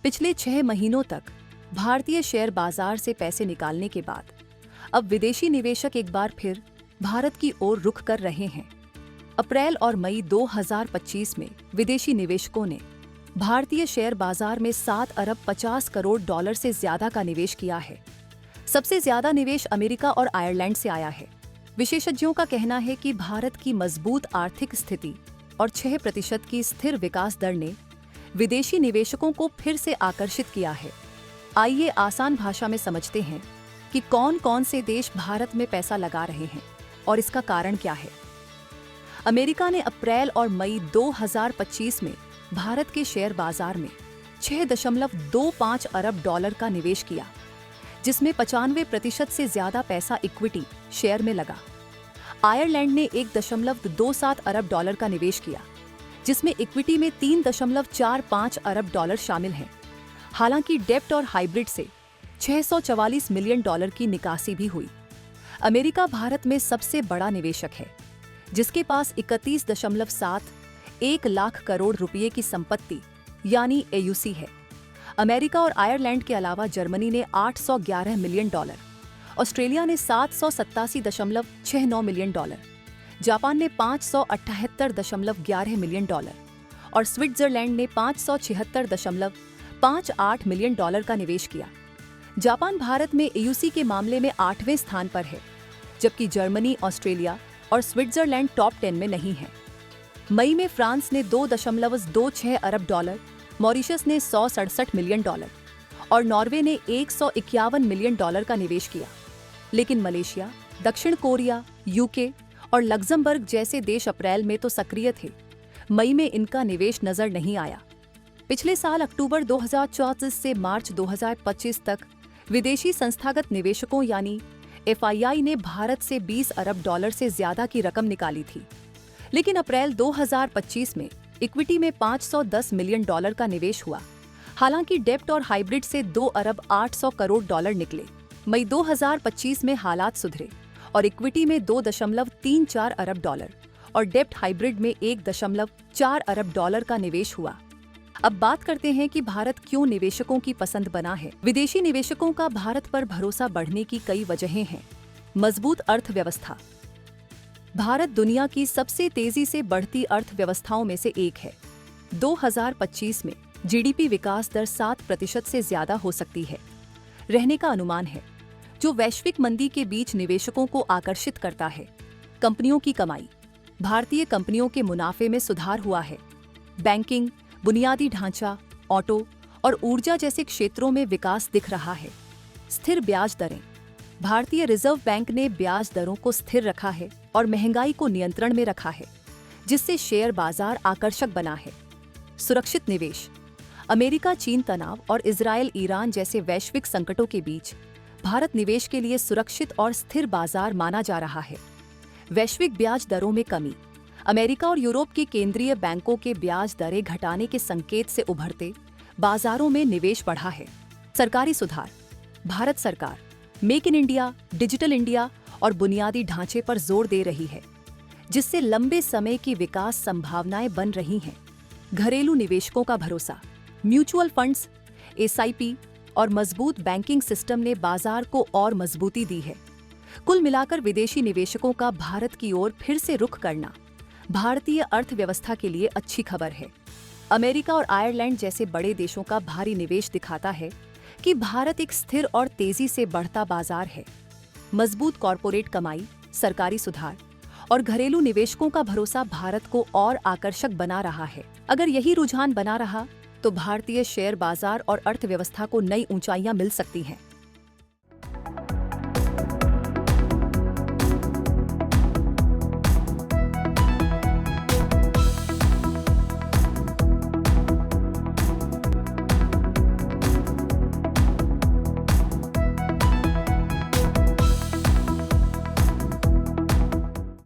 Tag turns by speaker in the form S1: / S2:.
S1: पिछले 6 महीनों तक भारतीय शेयर बाजार से पैसे निकालने के बाद अब विदेशी निवेशक एक बार फिर भारत की ओर रुख कर रहे हैं। अप्रैल और मई 2025 में विदेशी निवेशकों ने भारतीय शेयर बाजार में 7 अरब 50 करोड़ डॉलर से ज्यादा का निवेश किया है। सबसे ज्यादा निवेश अमेरिका और आयरलैंड से आया है। विशेषज्ञों का कहना है कि भारत की मजबूत आर्थिक स्थिति और 6% की स्थिर विकास दर ने विदेशी निवेशकों को फिर से आकर्षित किया है। आइए आसान भाषा में समझते हैं कि कौन कौन से देश भारत में पैसा लगा रहे हैं और इसका कारण क्या है। अमेरिका ने अप्रैल और मई 2025 में भारत के शेयर बाजार में 6.25 अरब डॉलर का निवेश किया, जिसमें 95% से ज्यादा पैसा इक्विटी शेयर में लगा। आयरलैंड ने 1.27 अरब डॉलर का निवेश किया, जिसमें इक्विटी में 3.45 अरब डॉलर शामिल हैं। हालांकि डेब्ट और हाइब्रिड से 644 मिलियन डॉलर की निकासी भी हुई। अमेरिका भारत में सबसे बड़ा निवेशक है, जिसके पास 31.71 लाख करोड़ रुपए की संपत्ति यानी AUC है। अमेरिका और आयरलैंड के अलावा जर्मनी ने 811 मिलियन डॉलर, ऑस्ट्रेलिया ने 787.69 मिलियन डॉलर, जापान ने 578.11 मिलियन डॉलर और स्विट्जरलैंड ने 576.58 मिलियन डॉलर का निवेश किया। जापान भारत में AUC के मामले में 8वें स्थान पर है, जबकि जर्मनी, ऑस्ट्रेलिया और स्विट्जरलैंड टॉप 10 में नहीं है। मई में फ्रांस ने 2.26 अरब डॉलर, मॉरिशस ने 167 मिलियन डॉलर और नॉर्वे ने 151 मिलियन डॉलर का निवेश किया। लेकिन मलेशिया, दक्षिण कोरिया, UK और लग्जमबर्ग जैसे देश अप्रैल में तो सक्रिय थे, मई में इनका निवेश नजर नहीं आया। पिछले साल अक्टूबर 2024 से मार्च 2025 तक विदेशी संस्थागत निवेशकों यानी FII ने भारत से 20 अरब डॉलर से ज्यादा की रकम निकाली थी। लेकिन अप्रैल 2025 में इक्विटी में 510 मिलियन डॉलर का निवेश हुआ। हालांकि डेब्ट और हाइब्रिड से 2 अरब 800 करोड़ डॉलर निकले। मई 2025 में हालात सुधरे और इक्विटी में 2.34 अरब डॉलर और डेब्ट हाइब्रिड में 1.4 अरब डॉलर का निवेश हुआ। अब बात करते हैं कि भारत क्यों निवेशकों की पसंद बना है। विदेशी निवेशकों का भारत पर भरोसा बढ़ने की कई वजहें हैं। मजबूत अर्थव्यवस्था। भारत दुनिया की सबसे तेजी से बढ़ती अर्थव्यवस्थाओं में से एक है। 2025 में GDP विकास दर 7% से ज्यादा हो सकती है। रहने का अनुमान है, जो वैश्विक मंदी के बीच निवेशकों को आकर्षित करता है। कंपनियों की कमाई। भारतीय कंपनियों के मुनाफे में सुधार हुआ है। बैंकिंग, बुनियादी ढांचा, ऑटो और ऊर्जा जैसे क्षेत्रों में विकास दिख रहा है। स्थिर ब्याज दरें। भारतीय रिजर्व बैंक ने ब्याज दरों को स्थिर रखा है और महंगाई को नियंत्रण में रखा है, जिससे शेयर बाजार आकर्षक बना है। सुरक्षित निवेश। अमेरिका चीन तनाव और इजरायल ईरान जैसे वैश्विक संकटों के बीच भारत निवेश के लिए सुरक्षित और स्थिर बाजार माना जा रहा है। वैश्विक ब्याज दरों में कमी। अमेरिका और यूरोप के केंद्रीय बैंकों के ब्याज दरें घटाने के संकेत से उभरते बाजारों में निवेश बढ़ा है। सरकारी सुधार। भारत सरकार make in India, digital India और बुनियादी ढांचे पर जोर दे रही है, जिससे लंबे समय की विकास संभावनाएं बन रही हैं। घरेलू निवेशकों का भरोसा। म्यूचुअल फंड्स, SIP और मजबूत बैंकिंग सिस्टम ने बाजार को और मजबूती दी है। कुल मिलाकर विदेशी निवेशकों का भारत की ओर फिर से रुख करना भारतीय अर्थव्यवस्था के लिए अच्छी खबर है। अमेरिका और आयरलैंड जैसे बड़े देशों का भारी निवेश दिखाता है कि भारत एक स्थिर और तेजी से बढ़ता बाजार है। मजबूत कॉरपोरेट कमाई, सरकारी सुधार और घरेलू निवेशकों का भरोसा भारत को और आकर्षक बना रहा है। अगर यही रुझान बना रहा तो भारतीय शेयर बाजार और अर्थव्यवस्था को नई ऊंचाइयां मिल सकती हैं।